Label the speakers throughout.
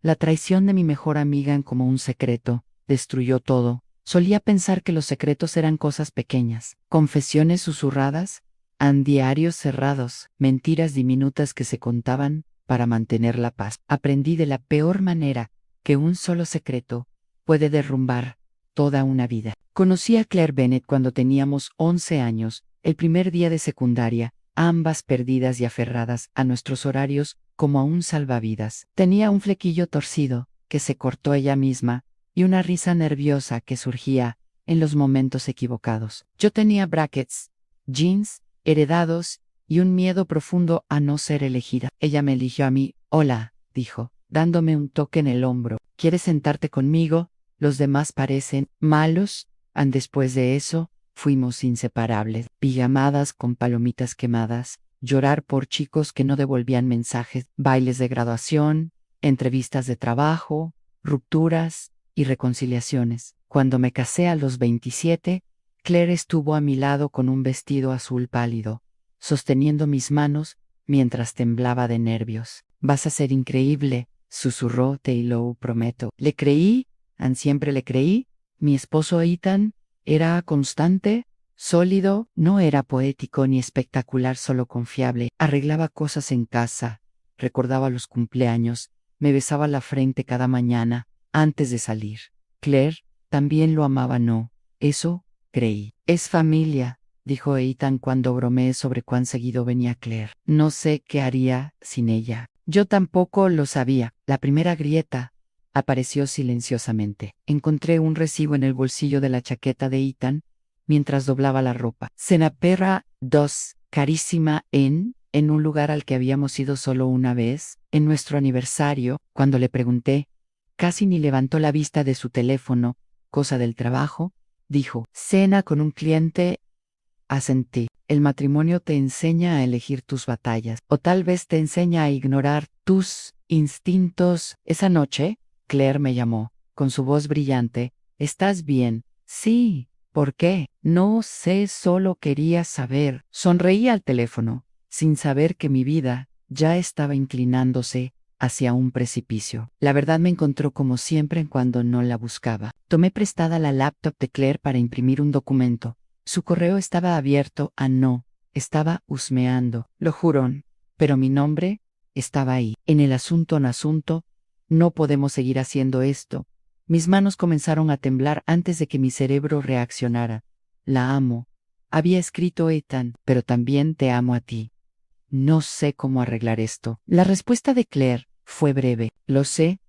Speaker 1: La traición de mi mejor amiga en como un secreto, destruyó todo. Solía pensar que los secretos eran cosas pequeñas, confesiones susurradas, diarios cerrados, mentiras diminutas que se contaban para mantener la paz. Aprendí de la peor manera que un solo secreto puede derrumbar toda una vida. Conocí a Claire Bennett cuando teníamos 11 años, el primer día de secundaria, ambas perdidas y aferradas a nuestros horarios como a un salvavidas. Tenía un flequillo torcido, que se cortó ella misma, y una risa nerviosa que surgía en los momentos equivocados. Yo tenía brackets, jeans, heredados, y un miedo profundo a no ser elegida. Ella me eligió a mí. Hola, dijo, dándome un toque en el hombro. ¿Quieres sentarte conmigo? Los demás parecen malos. Después de eso, fuimos inseparables. Pijamadas con palomitas quemadas, llorar por chicos que no devolvían mensajes, bailes de graduación, entrevistas de trabajo, rupturas y reconciliaciones. Cuando me casé a los 27, Claire estuvo a mi lado con un vestido azul pálido, sosteniendo mis manos mientras temblaba de nervios. Vas a ser increíble, susurró, te lo prometo. Le creí, siempre le creí. Mi esposo Ethan era constante, sólido, no era poético ni espectacular, solo confiable. Arreglaba cosas en casa, recordaba los cumpleaños, me besaba la frente cada mañana antes de salir. Claire también lo amaba, no, eso creí. Es familia, dijo Ethan cuando bromeé sobre cuán seguido venía Claire. No sé qué haría sin ella. Yo tampoco lo sabía. La primera grieta apareció silenciosamente. Encontré un recibo en el bolsillo de la chaqueta de Ethan mientras doblaba la ropa. Cenaperra 2, carísima en un lugar al que habíamos ido solo una vez, en nuestro aniversario. Cuando le pregunté, casi ni levantó la vista de su teléfono, cosa del trabajo, dijo, cena con un cliente. Asentí. El matrimonio te enseña a elegir tus batallas, o tal vez te enseña a ignorar tus instintos. Esa noche, Claire me llamó, con su voz brillante. ¿Estás bien? Sí. ¿Por qué? No sé, solo quería saber. Sonreí al teléfono, sin saber que mi vida ya estaba inclinándose hacia un precipicio. La verdad me encontró como siempre cuando no la buscaba. Tomé prestada la laptop de Claire para imprimir un documento. Su correo estaba abierto no, estaba husmeando, lo juro, pero mi nombre estaba ahí. En el asunto, no podemos seguir haciendo esto. Mis manos comenzaron a temblar antes de que mi cerebro reaccionara. La amo. Había escrito Ethan, pero también te amo a ti. No sé cómo arreglar esto. La respuesta de Claire fue breve. Lo sé,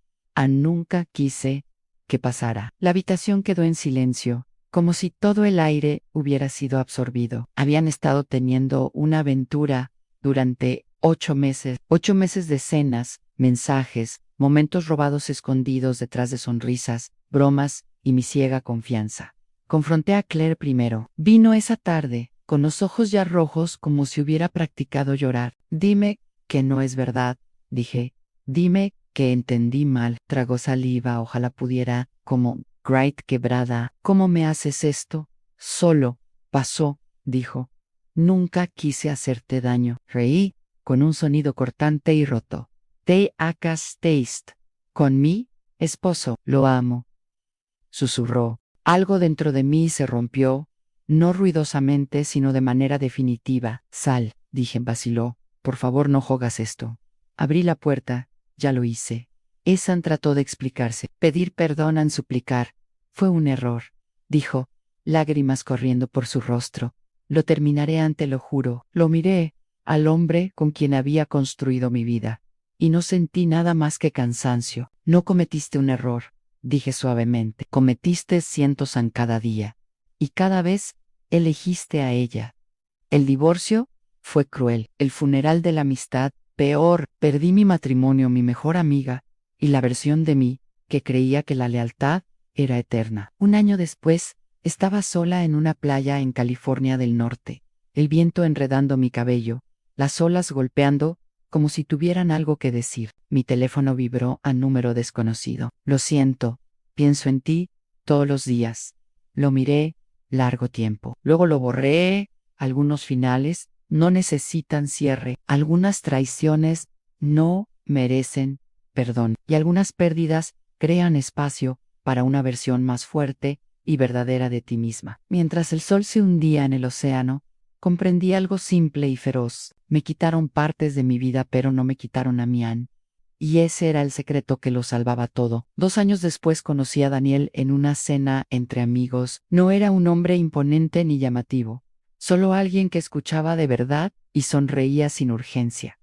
Speaker 1: nunca quise que pasara. La habitación quedó en silencio, como si todo el aire hubiera sido absorbido. Habían estado teniendo una aventura durante 8 meses, 8 meses de cenas, mensajes, momentos robados escondidos detrás de sonrisas, bromas y mi ciega confianza. Confronté a Claire primero. Vino esa tarde, con los ojos ya rojos como si hubiera practicado llorar. Dime que no es verdad, dije. Dime que entendí mal. Tragó saliva, ojalá pudiera, como Great quebrada. ¿Cómo me haces esto? Solo pasó, dijo. Nunca quise hacerte daño. Reí, con un sonido cortante y roto. Te hagas taste. Con mi esposo, lo amo. Susurró. Algo dentro de mí se rompió, no ruidosamente, sino de manera definitiva. Sal, dije, vaciló. Por favor, no jogas esto. Abrí la puerta, ya lo hice. Ethan trató de explicarse. Pedir perdón, suplicar. Fue un error, dijo, lágrimas corriendo por su rostro. Lo terminaré, lo juro. Lo miré, al hombre con quien había construido mi vida, y no sentí nada más que cansancio. No cometiste un error, dije suavemente. Cometiste cientos en cada día, y cada vez elegiste a ella. El divorcio fue cruel. El funeral de la amistad, peor. Perdí mi matrimonio, mi mejor amiga, y la versión de mí que creía que la lealtad era eterna. Un año después, estaba sola en una playa en California del Norte, el viento enredando mi cabello, las olas golpeando como si tuvieran algo que decir. Mi teléfono vibró a número desconocido. Lo siento, pienso en ti todos los días. Lo miré largo tiempo. Luego lo borré. Algunos finales no necesitan cierre. Algunas traiciones no merecen perdón y algunas pérdidas crean espacio para una versión más fuerte y verdadera de ti misma. Mientras el sol se hundía en el océano, comprendí algo simple y feroz. Me quitaron partes de mi vida, pero no me quitaron a mí, Anne. Y ese era el secreto que lo salvaba todo. 2 años después conocí a Daniel en una cena entre amigos. No era un hombre imponente ni llamativo, solo alguien que escuchaba de verdad y sonreía sin urgencia.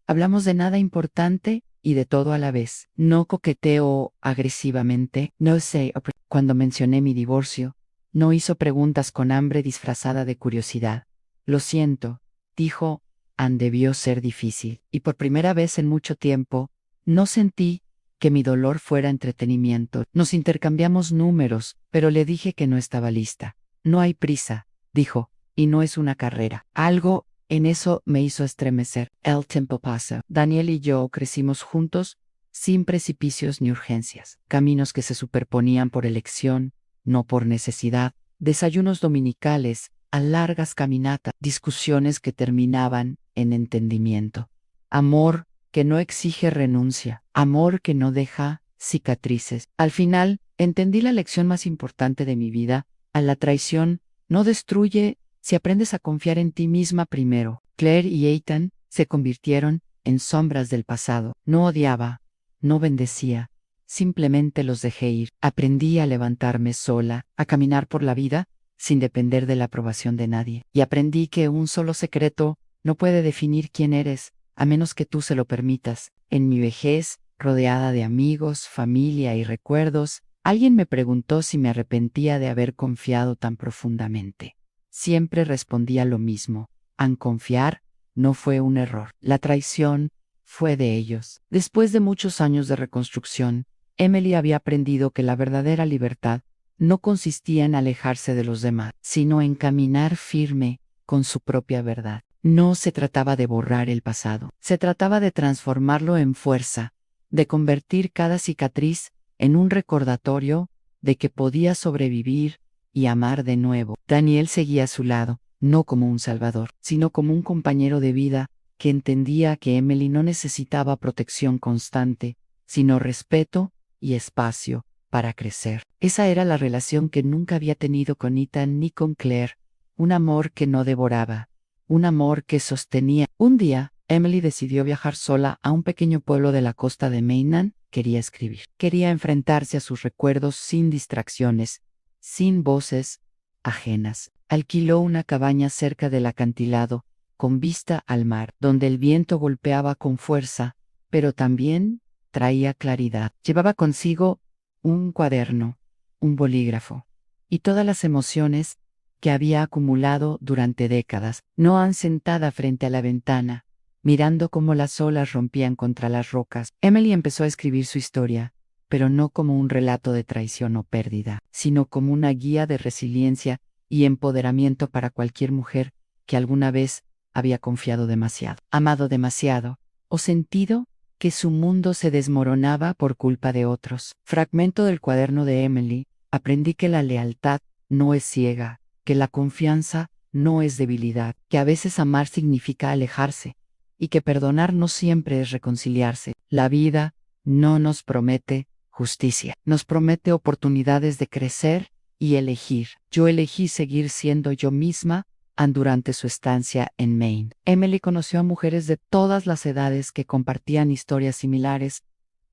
Speaker 1: Hablamos de nada importante y de todo a la vez. No coqueteó agresivamente, no sé, cuando mencioné mi divorcio, no hizo preguntas con hambre disfrazada de curiosidad. Lo siento, dijo, debió ser difícil, y por primera vez en mucho tiempo, no sentí que mi dolor fuera entretenimiento. Nos intercambiamos números, pero le dije que no estaba lista. No hay prisa, dijo, y no es una carrera. Algo en eso me hizo estremecer. El tiempo pasa. Daniel y yo crecimos juntos, sin precipicios ni urgencias. Caminos que se superponían por elección, no por necesidad. Desayunos dominicales, a largas caminatas, discusiones que terminaban en entendimiento. Amor que no exige renuncia, amor que no deja cicatrices. Al final, entendí la lección más importante de mi vida: a la traición no destruye si aprendes a confiar en ti misma primero. Claire y Ethan se convirtieron en sombras del pasado. No odiaba, no bendecía, simplemente los dejé ir. Aprendí a levantarme sola, a caminar por la vida sin depender de la aprobación de nadie. Y aprendí que un solo secreto no puede definir quién eres, a menos que tú se lo permitas. En mi vejez, rodeada de amigos, familia y recuerdos, alguien me preguntó si me arrepentía de haber confiado tan profundamente. Siempre respondía lo mismo: confiar no fue un error. La traición fue de ellos. Después de muchos años de reconstrucción, Emily había aprendido que la verdadera libertad no consistía en alejarse de los demás, sino en caminar firme con su propia verdad. No se trataba de borrar el pasado, se trataba de transformarlo en fuerza, de convertir cada cicatriz en un recordatorio de que podía sobrevivir y amar de nuevo. Daniel seguía a su lado, no como un salvador, sino como un compañero de vida que entendía que Emily no necesitaba protección constante, sino respeto y espacio para crecer. Esa era la relación que nunca había tenido con Ethan ni con Claire, un amor que no devoraba, un amor que sostenía. Un día, Emily decidió viajar sola a un pequeño pueblo de la costa de Maine. Quería escribir. Quería enfrentarse a sus recuerdos sin distracciones, sin voces ajenas. Alquiló una cabaña cerca del acantilado, con vista al mar, donde el viento golpeaba con fuerza, pero también traía claridad. Llevaba consigo un cuaderno, un bolígrafo, y todas las emociones que había acumulado durante décadas. Noan, sentada frente a la ventana, mirando cómo las olas rompían contra las rocas, Emily empezó a escribir su historia, pero no como un relato de traición o pérdida, sino como una guía de resiliencia y empoderamiento para cualquier mujer que alguna vez había confiado demasiado, amado demasiado, o sentido que su mundo se desmoronaba por culpa de otros. Fragmento del cuaderno de Emily: aprendí que la lealtad no es ciega, que la confianza no es debilidad, que a veces amar significa alejarse, y que perdonar no siempre es reconciliarse. La vida no nos promete justicia, nos promete oportunidades de crecer y elegir. Yo elegí seguir siendo yo misma durante su estancia en Maine. Emily conoció a mujeres de todas las edades que compartían historias similares: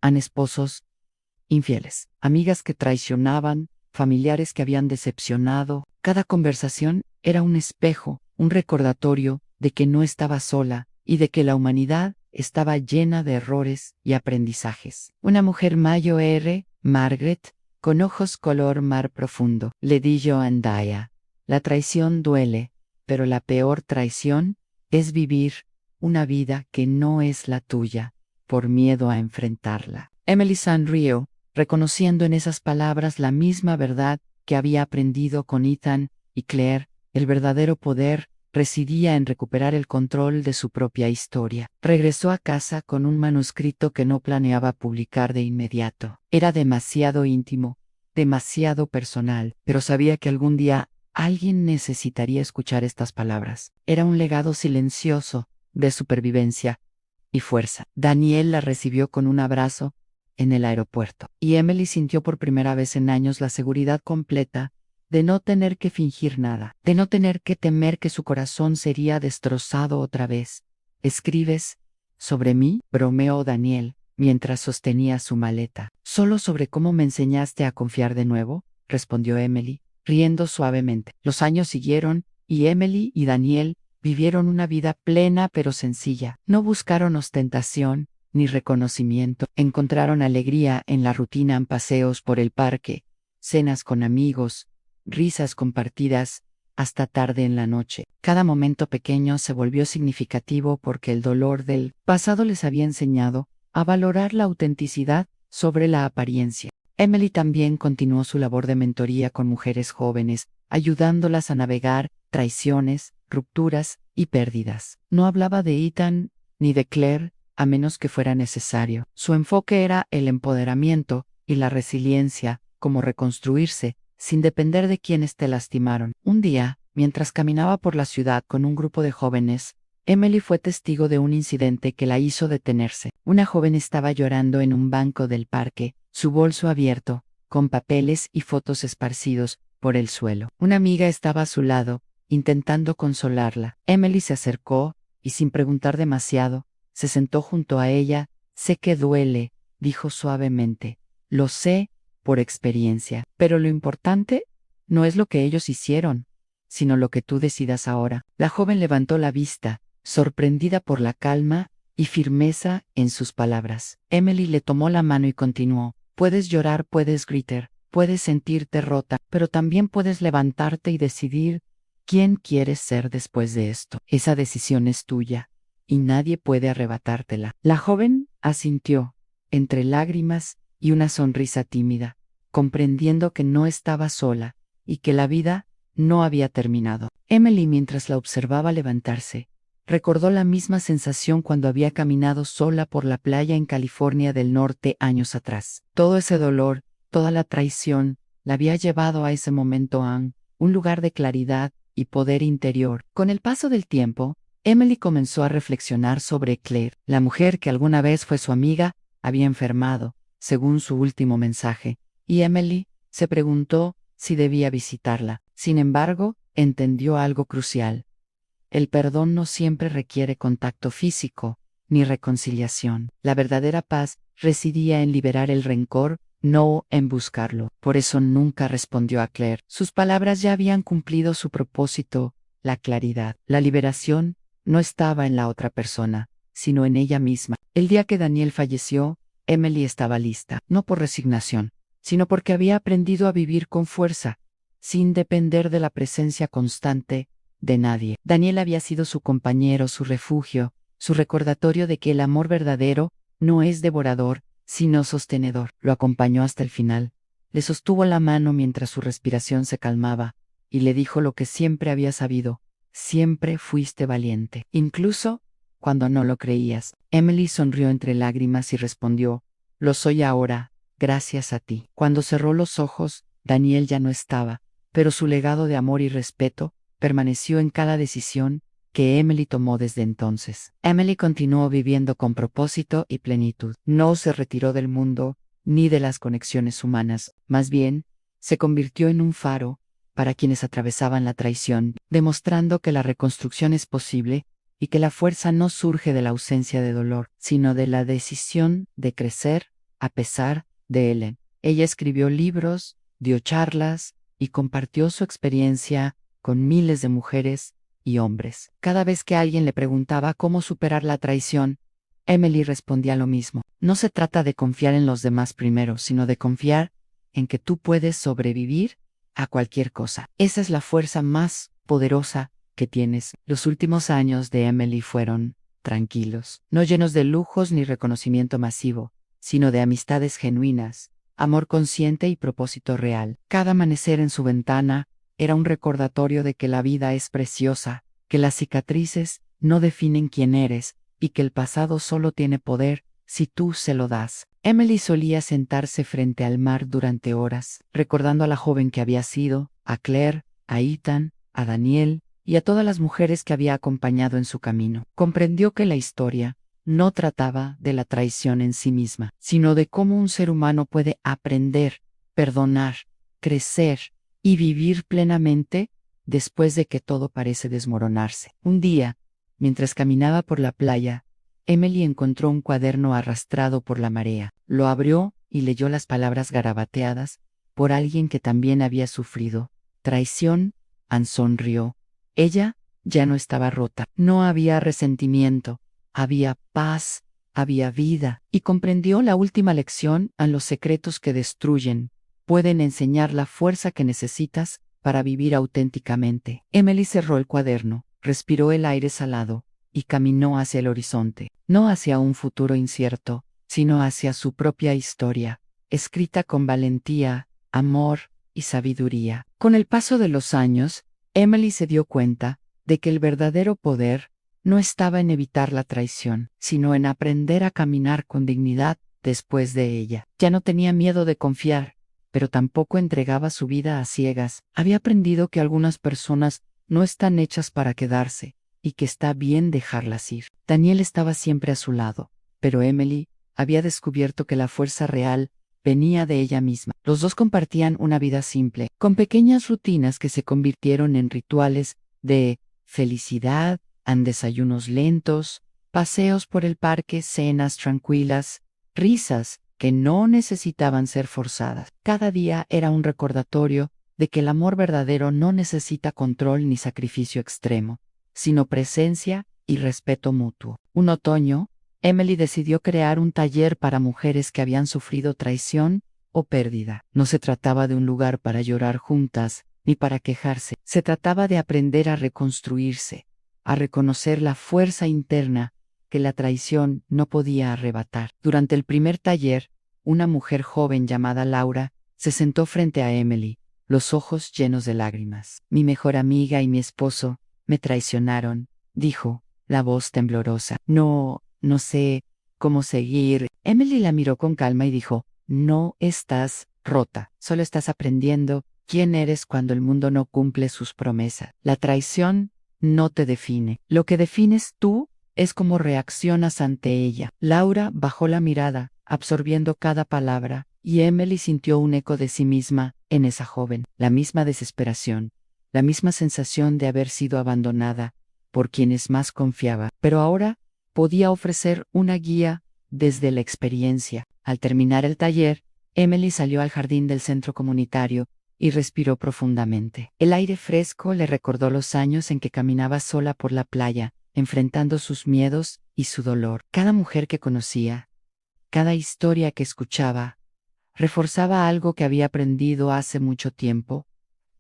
Speaker 1: esposos infieles, amigas que traicionaban, familiares que habían decepcionado. Cada conversación era un espejo, un recordatorio de que no estaba sola y de que la humanidad estaba llena de errores y aprendizajes. Una mujer mayor, Margaret, con ojos color mar profundo, le di yo a Andaya: la traición duele, pero la peor traición es vivir una vida que no es la tuya, por miedo a enfrentarla. Emily sonrió, reconociendo en esas palabras la misma verdad que había aprendido con Ethan y Claire: el verdadero poder residía en recuperar el control de su propia historia. Regresó a casa con un manuscrito que no planeaba publicar de inmediato. Era demasiado íntimo, demasiado personal, pero sabía que algún día alguien necesitaría escuchar estas palabras. Era un legado silencioso de supervivencia, y fuerza. Daniel la recibió con un abrazo en el aeropuerto, y Emily sintió por primera vez en años la seguridad completa de no tener que fingir nada, de no tener que temer que su corazón sería destrozado otra vez. ¿Escribes sobre mí?, bromeó Daniel, mientras sostenía su maleta. «¿Solo sobre cómo me enseñaste a confiar de nuevo?», respondió Emily, riendo suavemente. Los años siguieron, y Emily y Daniel vivieron una vida plena pero sencilla. No buscaron ostentación ni reconocimiento. Encontraron alegría en la rutina, en paseos por el parque, cenas con amigos, risas compartidas hasta tarde en la noche. Cada momento pequeño se volvió significativo porque el dolor del pasado les había enseñado a valorar la autenticidad sobre la apariencia. Emily también continuó su labor de mentoría con mujeres jóvenes, ayudándolas a navegar traiciones, rupturas y pérdidas. No hablaba de Ethan ni de Claire, a menos que fuera necesario. Su enfoque era el empoderamiento y la resiliencia, como reconstruirse, sin depender de quienes te lastimaron. Un día, mientras caminaba por la ciudad con un grupo de jóvenes, Emily fue testigo de un incidente que la hizo detenerse. Una joven estaba llorando en un banco del parque, su bolso abierto, con papeles y fotos esparcidos por el suelo. Una amiga estaba a su lado, intentando consolarla. Emily se acercó, y sin preguntar demasiado, se sentó junto a ella. «Sé que duele», dijo suavemente. «Lo sé por experiencia. Pero lo importante no es lo que ellos hicieron, sino lo que tú decidas ahora». La joven levantó la vista, sorprendida por la calma y firmeza en sus palabras. Emily le tomó la mano y continuó. «Puedes llorar, puedes gritar, puedes sentirte rota, pero también puedes levantarte y decidir quién quieres ser después de esto. Esa decisión es tuya, y nadie puede arrebatártela». La joven asintió, entre lágrimas y una sonrisa tímida, comprendiendo que no estaba sola y que la vida no había terminado. Emily, mientras la observaba levantarse, recordó la misma sensación cuando había caminado sola por la playa en California del Norte años atrás. Todo ese dolor, toda la traición, la había llevado a ese momento, a un lugar de claridad y poder interior. Con el paso del tiempo, Emily comenzó a reflexionar sobre Claire. La mujer que alguna vez fue su amiga había enfermado, según su último mensaje, y Emily se preguntó si debía visitarla. Sin embargo, entendió algo crucial. El perdón no siempre requiere contacto físico, ni reconciliación. La verdadera paz residía en liberar el rencor, no en buscarlo. Por eso nunca respondió a Claire. Sus palabras ya habían cumplido su propósito, la claridad. La liberación no estaba en la otra persona, sino en ella misma. El día que Daniel falleció, Emily estaba lista, no por resignación, sino porque había aprendido a vivir con fuerza, sin depender de la presencia constante de nadie. Daniel había sido su compañero, su refugio, su recordatorio de que el amor verdadero no es devorador, sino sostenedor. Lo acompañó hasta el final, le sostuvo la mano mientras su respiración se calmaba, y le dijo lo que siempre había sabido: siempre fuiste valiente, incluso cuando no lo creías. Emily sonrió entre lágrimas y respondió: lo soy ahora, gracias a ti. Cuando cerró los ojos, Daniel ya no estaba, pero su legado de amor y respeto permaneció en cada decisión que Emily tomó desde entonces. Emily continuó viviendo con propósito y plenitud. No se retiró del mundo ni de las conexiones humanas, más bien, se convirtió en un faro para quienes atravesaban la traición, demostrando que la reconstrucción es posible y que la fuerza no surge de la ausencia de dolor, sino de la decisión de crecer a pesar de él. Ella escribió libros, dio charlas y compartió su experiencia con miles de mujeres y hombres. Cada vez que alguien le preguntaba cómo superar la traición, Emily respondía lo mismo. No se trata de confiar en los demás primero, sino de confiar en que tú puedes sobrevivir a cualquier cosa. Esa es la fuerza más poderosa que tienes. Los últimos años de Emily fueron tranquilos, no llenos de lujos ni reconocimiento masivo, sino de amistades genuinas, amor consciente y propósito real. Cada amanecer en su ventana era un recordatorio de que la vida es preciosa, que las cicatrices no definen quién eres, y que el pasado solo tiene poder si tú se lo das. Emily solía sentarse frente al mar durante horas, recordando a la joven que había sido, a Claire, a Ethan, a Daniel, y a todas las mujeres que había acompañado en su camino. Comprendió que la historia no trataba de la traición en sí misma, sino de cómo un ser humano puede aprender, perdonar, crecer y vivir plenamente después de que todo parece desmoronarse. Un día, mientras caminaba por la playa, Emily encontró un cuaderno arrastrado por la marea. Lo abrió y leyó las palabras garabateadas por alguien que también había sufrido traición. Anne sonrió. Ella ya no estaba rota. No había resentimiento. Había paz, había vida. Y comprendió la última lección: a los secretos que destruyen pueden enseñar la fuerza que necesitas para vivir auténticamente. Emily cerró el cuaderno, respiró el aire salado y caminó hacia el horizonte, no hacia un futuro incierto, sino hacia su propia historia, escrita con valentía, amor y sabiduría. Con el paso de los años, Emily se dio cuenta de que el verdadero poder no estaba en evitar la traición, sino en aprender a caminar con dignidad después de ella. Ya no tenía miedo de confiar, pero tampoco entregaba su vida a ciegas. Había aprendido que algunas personas no están hechas para quedarse, y que está bien dejarlas ir. Daniel estaba siempre a su lado, pero Emily había descubierto que la fuerza real venía de ella misma. Los dos compartían una vida simple, con pequeñas rutinas que se convirtieron en rituales de felicidad, desayunos lentos, paseos por el parque, cenas tranquilas, risas que no necesitaban ser forzadas. Cada día era un recordatorio de que el amor verdadero no necesita control ni sacrificio extremo, sino presencia y respeto mutuo. Un otoño, Emily decidió crear un taller para mujeres que habían sufrido traición o pérdida. No se trataba de un lugar para llorar juntas, ni para quejarse. Se trataba de aprender a reconstruirse, a reconocer la fuerza interna que la traición no podía arrebatar. Durante el primer taller, una mujer joven llamada Laura se sentó frente a Emily, los ojos llenos de lágrimas. Mi mejor amiga y mi esposo me traicionaron, dijo, la voz temblorosa. No sé cómo seguir. Emily la miró con calma y dijo, no estás rota, solo estás aprendiendo quién eres cuando el mundo no cumple sus promesas. La traición no te define. Lo que defines tú es cómo reaccionas ante ella. Laura bajó la mirada, absorbiendo cada palabra, y Emily sintió un eco de sí misma en esa joven, la misma desesperación, la misma sensación de haber sido abandonada por quienes más confiaba, pero ahora podía ofrecer una guía desde la experiencia. Al terminar el taller, Emily salió al jardín del centro comunitario y respiró profundamente. El aire fresco le recordó los años en que caminaba sola por la playa, enfrentando sus miedos y su dolor. Cada mujer que conocía, cada historia que escuchaba, reforzaba algo que había aprendido hace mucho tiempo.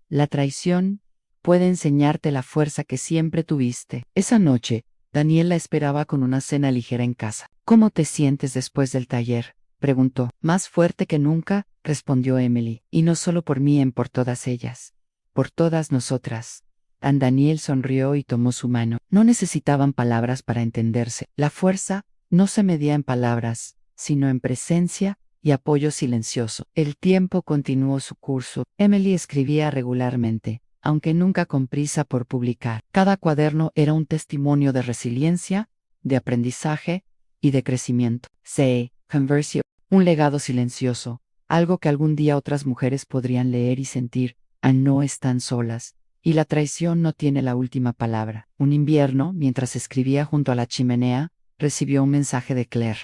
Speaker 1: La traición puede enseñarte la fuerza que siempre tuviste. Esa noche, Daniel la esperaba con una cena ligera en casa. ¿Cómo te sientes después del taller?, preguntó. Más fuerte que nunca, respondió Emily, y no solo por mí, por todas ellas, por todas nosotras. Daniel sonrió y tomó su mano. No necesitaban palabras para entenderse. La fuerza no se medía en palabras, sino en presencia y apoyo silencioso. El tiempo continuó su curso. Emily escribía regularmente, aunque nunca con prisa por publicar. Cada cuaderno era un testimonio de resiliencia, de aprendizaje y de crecimiento. Se convirtió un legado silencioso, algo que algún día otras mujeres podrían leer y sentir. No están solas, y la traición no tiene la última palabra. Un invierno, mientras escribía junto a la chimenea, recibió un mensaje de Claire.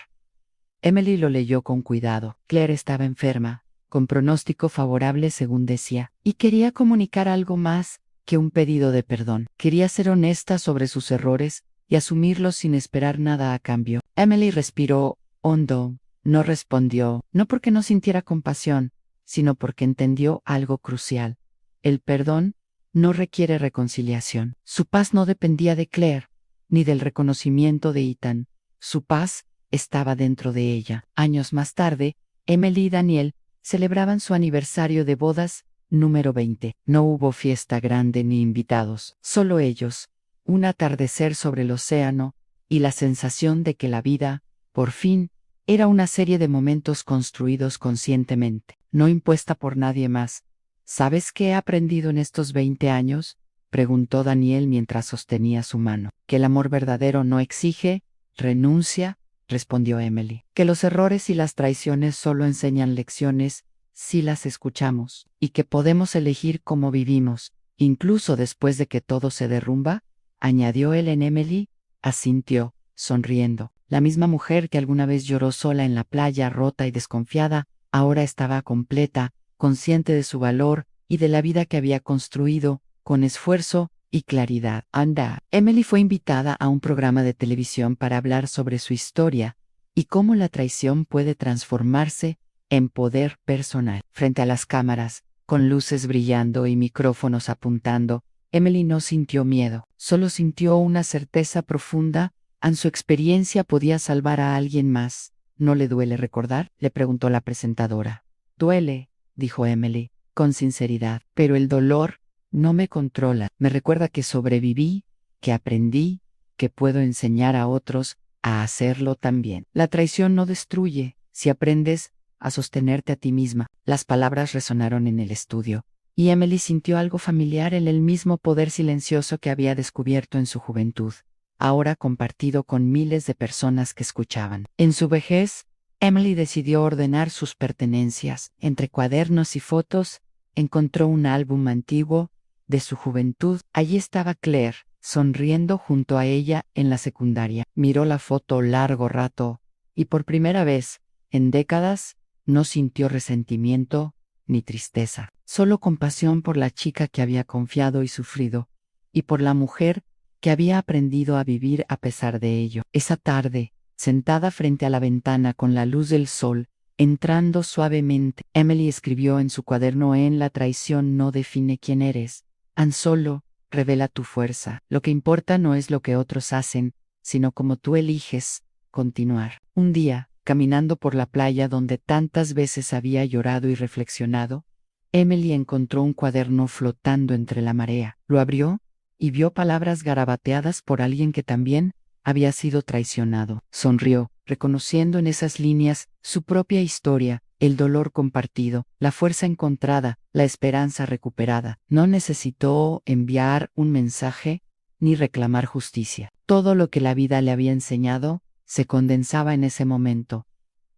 Speaker 1: Emily lo leyó con cuidado. Claire estaba enferma, con pronóstico favorable según decía, y quería comunicar algo más que un pedido de perdón. Quería ser honesta sobre sus errores y asumirlos sin esperar nada a cambio. Emily respiró hondo, no respondió, no porque no sintiera compasión, sino porque entendió algo crucial. El perdón no requiere reconciliación. Su paz no dependía de Claire, ni del reconocimiento de Ethan. Su paz estaba dentro de ella. Años más tarde, Emily y Daniel celebraban su aniversario de bodas número 20. No hubo fiesta grande ni invitados, solo ellos, un atardecer sobre el océano y la sensación de que la vida, por fin, era una serie de momentos construidos conscientemente, no impuesta por nadie más. ¿Sabes qué he aprendido en estos 20 años?, preguntó Daniel mientras sostenía su mano. Que el amor verdadero no exige Renuncia, respondió Emily. Que los errores y las traiciones solo enseñan lecciones si las escuchamos, y que podemos elegir cómo vivimos, incluso después de que todo se derrumba, añadió él. En Emily asintió, sonriendo. La misma mujer que alguna vez lloró sola en la playa, rota y desconfiada, ahora estaba completa, consciente de su valor y de la vida que había construido, con esfuerzo y claridad. Anda. Emily fue invitada a un programa de televisión para hablar sobre su historia y cómo la traición puede transformarse en poder personal. Frente a las cámaras, con luces brillando y micrófonos apuntando, Emily no sintió miedo, solo sintió una certeza profunda. Su experiencia podía salvar a alguien más. ¿No le duele recordar?, le preguntó la presentadora. Duele, dijo Emily, con sinceridad, pero el dolor no me controla. Me recuerda que sobreviví, que aprendí, que puedo enseñar a otros a hacerlo también. La traición no destruye, si aprendes a sostenerte a ti misma. Las palabras resonaron en el estudio, y Emily sintió algo familiar en el mismo poder silencioso que había descubierto en su juventud, ahora compartido con miles de personas que escuchaban. En su vejez, Emily decidió ordenar sus pertenencias. Entre cuadernos y fotos, encontró un álbum antiguo de su juventud. Allí estaba Claire, sonriendo junto a ella en la secundaria. Miró la foto largo rato, y por primera vez, en décadas, no sintió resentimiento ni tristeza, solo compasión por la chica que había confiado y sufrido, y por la mujer que había aprendido a vivir a pesar de ello. Esa tarde, sentada frente a la ventana con la luz del sol entrando suavemente, Emily escribió en su cuaderno: la traición no define quién eres, solo revela tu fuerza. Lo que importa no es lo que otros hacen, sino cómo tú eliges continuar. Un día, caminando por la playa donde tantas veces había llorado y reflexionado, Emily encontró un cuaderno flotando entre la marea. Lo abrió y vio palabras garabateadas por alguien que también había sido traicionado. Sonrió, reconociendo en esas líneas su propia historia, el dolor compartido, la fuerza encontrada, la esperanza recuperada. No necesitó enviar un mensaje ni reclamar justicia. Todo lo que la vida le había enseñado se condensaba en ese momento.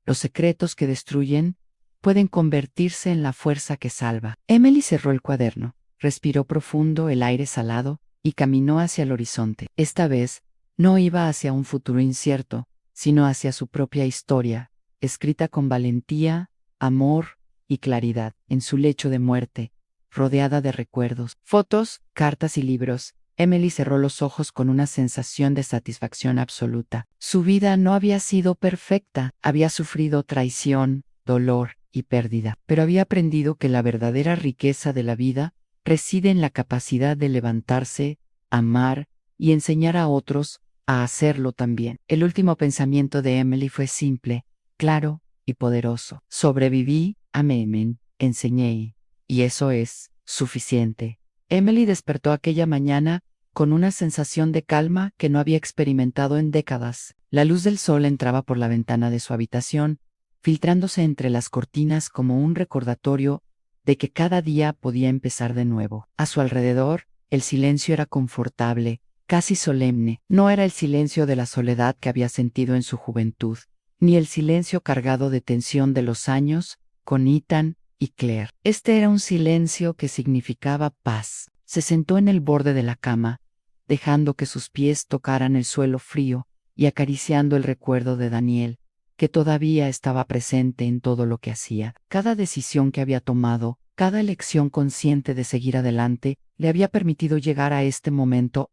Speaker 1: Los secretos que destruyen pueden convertirse en la fuerza que salva. Emily cerró el cuaderno, respiró profundo el aire salado y caminó hacia el horizonte. Esta vez, no iba hacia un futuro incierto, sino hacia su propia historia, escrita con valentía, amor y claridad. En su lecho de muerte, rodeada de recuerdos, fotos, cartas y libros, Emily cerró los ojos con una sensación de satisfacción absoluta. Su vida no había sido perfecta, había sufrido traición, dolor y pérdida, pero había aprendido que la verdadera riqueza de la vida reside en la capacidad de levantarse, amar y enseñar a otros a hacerlo también. El último pensamiento de Emily fue simple, claro y poderoso. Sobreviví, amé, enseñé, y eso es suficiente. Emily despertó aquella mañana con una sensación de calma que no había experimentado en décadas. La luz del sol entraba por la ventana de su habitación, filtrándose entre las cortinas como un recordatorio de que cada día podía empezar de nuevo. A su alrededor, el silencio era confortable, casi solemne. No era el silencio de la soledad que había sentido en su juventud, ni el silencio cargado de tensión de los años con Ethan y Claire. Este era un silencio que significaba paz. Se sentó en el borde de la cama, dejando que sus pies tocaran el suelo frío y acariciando el recuerdo de Daniel, que todavía estaba presente en todo lo que hacía. Cada decisión que había tomado, cada elección consciente de seguir adelante, le había permitido llegar a este momento,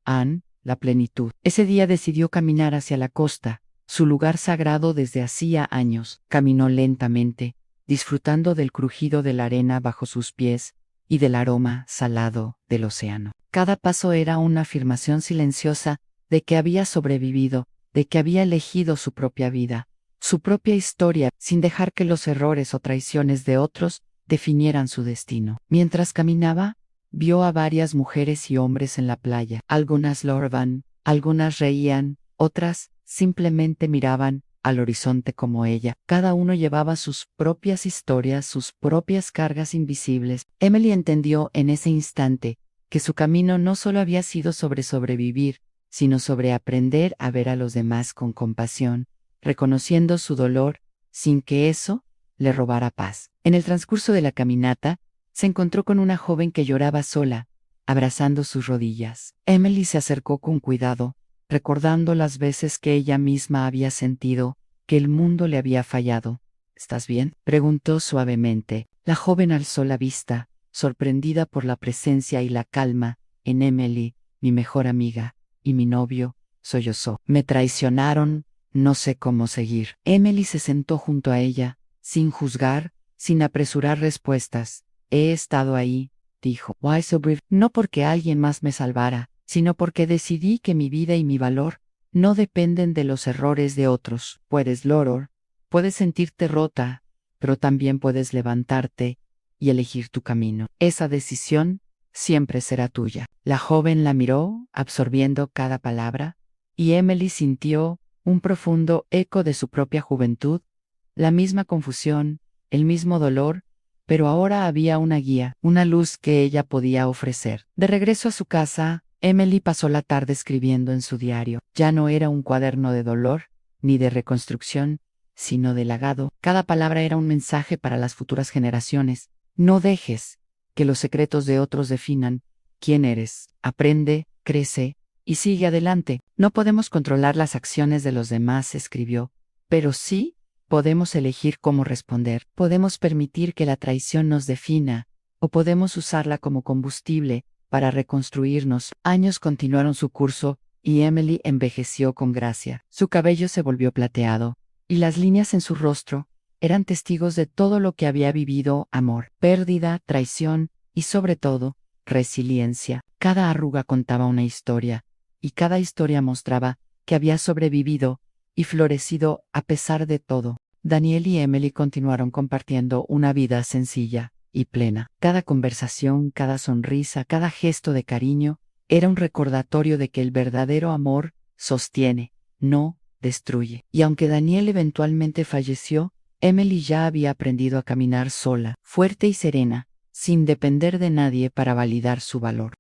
Speaker 1: la plenitud. Ese día decidió caminar hacia la costa, su lugar sagrado desde hacía años. Caminó lentamente, disfrutando del crujido de la arena bajo sus pies y del aroma salado del océano. Cada paso era una afirmación silenciosa de que había sobrevivido, de que había elegido su propia vida, su propia historia, sin dejar que los errores o traiciones de otros definieran su destino. Mientras caminaba, vio a varias mujeres y hombres en la playa. Algunas lloraban, algunas reían, otras simplemente miraban al horizonte como ella. Cada uno llevaba sus propias historias, sus propias cargas invisibles. Emily entendió en ese instante que su camino no solo había sido sobre sobrevivir, sino sobre aprender a ver a los demás con compasión, reconociendo su dolor, sin que eso le robara paz. En el transcurso de la caminata, se encontró con una joven que lloraba sola, abrazando sus rodillas. Emily se acercó con cuidado, recordando las veces que ella misma había sentido que el mundo le había fallado. ¿Estás bien?, preguntó suavemente. La joven alzó la vista, sorprendida por la presencia y la calma en Emily, mi mejor amiga, y mi novio, sollozó. Me traicionaron, no sé cómo seguir. Emily se sentó junto a ella, sin juzgar, sin apresurar respuestas. He estado ahí, dijo. Why so brief? No porque alguien más me salvara, sino porque decidí que mi vida y mi valor no dependen de los errores de otros. Puedes sentirte rota, pero también puedes levantarte y elegir tu camino. Esa decisión siempre será tuya. La joven la miró, absorbiendo cada palabra, y Emily sintió un profundo eco de su propia juventud, la misma confusión, el mismo dolor, pero ahora había una guía, una luz que ella podía ofrecer. De regreso a su casa, Emily pasó la tarde escribiendo en su diario. Ya no era un cuaderno de dolor, ni de reconstrucción, sino de legado. Cada palabra era un mensaje para las futuras generaciones. No dejes que los secretos de otros definan quién eres. Aprende, crece y sigue adelante. No podemos controlar las acciones de los demás, escribió, pero sí podemos elegir cómo responder. Podemos permitir que la traición nos defina, o podemos usarla como combustible para reconstruirnos. Años continuaron su curso y Emily envejeció con gracia. Su cabello se volvió plateado, y las líneas en su rostro eran testigos de todo lo que había vivido: amor, pérdida, traición y, sobre todo, resiliencia. Cada arruga contaba una historia, y cada historia mostraba que había sobrevivido y florecido a pesar de todo. Daniel y Emily continuaron compartiendo una vida sencilla y plena. Cada conversación, cada sonrisa, cada gesto de cariño era un recordatorio de que el verdadero amor sostiene, no destruye. Y aunque Daniel eventualmente falleció, Emily ya había aprendido a caminar sola, fuerte y serena, sin depender de nadie para validar su valor.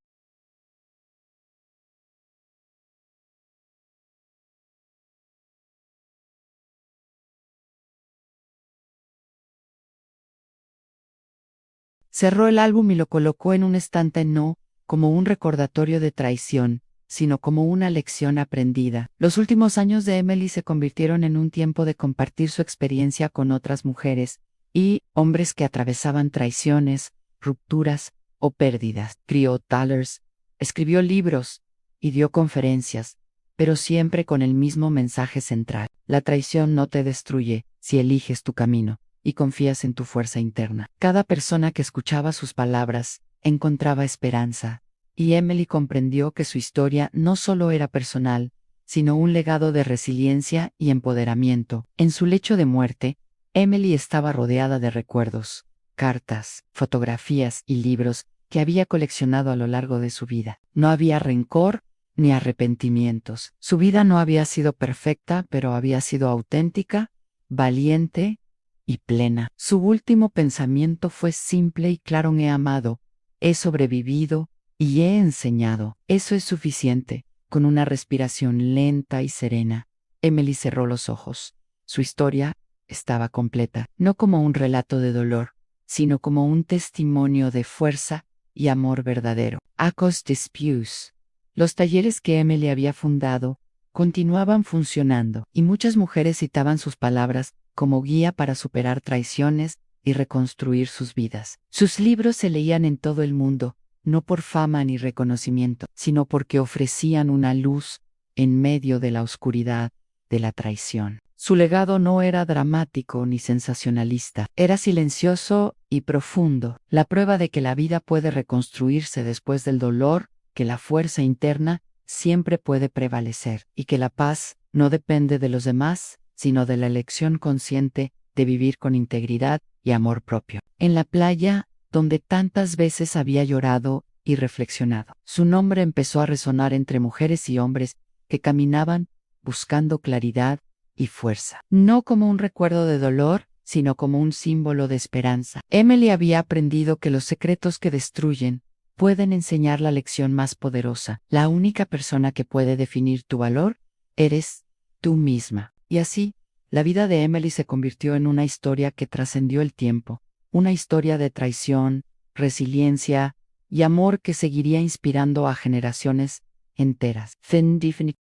Speaker 1: Cerró el álbum y lo colocó en un estante, no como un recordatorio de traición, sino como una lección aprendida. Los últimos años de Emily se convirtieron en un tiempo de compartir su experiencia con otras mujeres y hombres que atravesaban traiciones, rupturas o pérdidas. Crió talleres, escribió libros y dio conferencias, pero siempre con el mismo mensaje central: la traición no te destruye si eliges tu camino y confías en tu fuerza interna. Cada persona que escuchaba sus palabras encontraba esperanza, y Emily comprendió que su historia no solo era personal, sino un legado de resiliencia y empoderamiento. En su lecho de muerte, Emily estaba rodeada de recuerdos, cartas, fotografías y libros que había coleccionado a lo largo de su vida. No había rencor ni arrepentimientos. Su vida no había sido perfecta, pero había sido auténtica, valiente y plena. Su último pensamiento fue simple y claro: he amado, he sobrevivido y he enseñado. Eso es suficiente. Con una respiración lenta y serena, Emily cerró los ojos. Su historia estaba completa, no como un relato de dolor, sino como un testimonio de fuerza y amor verdadero. Acos Disputes. Los talleres que Emily había fundado continuaban funcionando, y muchas mujeres citaban sus palabras como guía para superar traiciones y reconstruir sus vidas. Sus libros se leían en todo el mundo, no por fama ni reconocimiento, sino porque ofrecían una luz en medio de la oscuridad de la traición. Su legado no era dramático ni sensacionalista, era silencioso y profundo, la prueba de que la vida puede reconstruirse después del dolor, que la fuerza interna siempre puede prevalecer, y que la paz no depende de los demás, sino de la elección consciente de vivir con integridad y amor propio. En la playa, donde tantas veces había llorado y reflexionado, su nombre empezó a resonar entre mujeres y hombres que caminaban buscando claridad y fuerza, no como un recuerdo de dolor, sino como un símbolo de esperanza. Emily había aprendido que los secretos que destruyen pueden enseñar la lección más poderosa. La única persona que puede definir tu valor eres tú misma. Y así, la vida de Emily se convirtió en una historia que trascendió el tiempo, una historia de traición, resiliencia y amor que seguiría inspirando a generaciones enteras. Fin definition.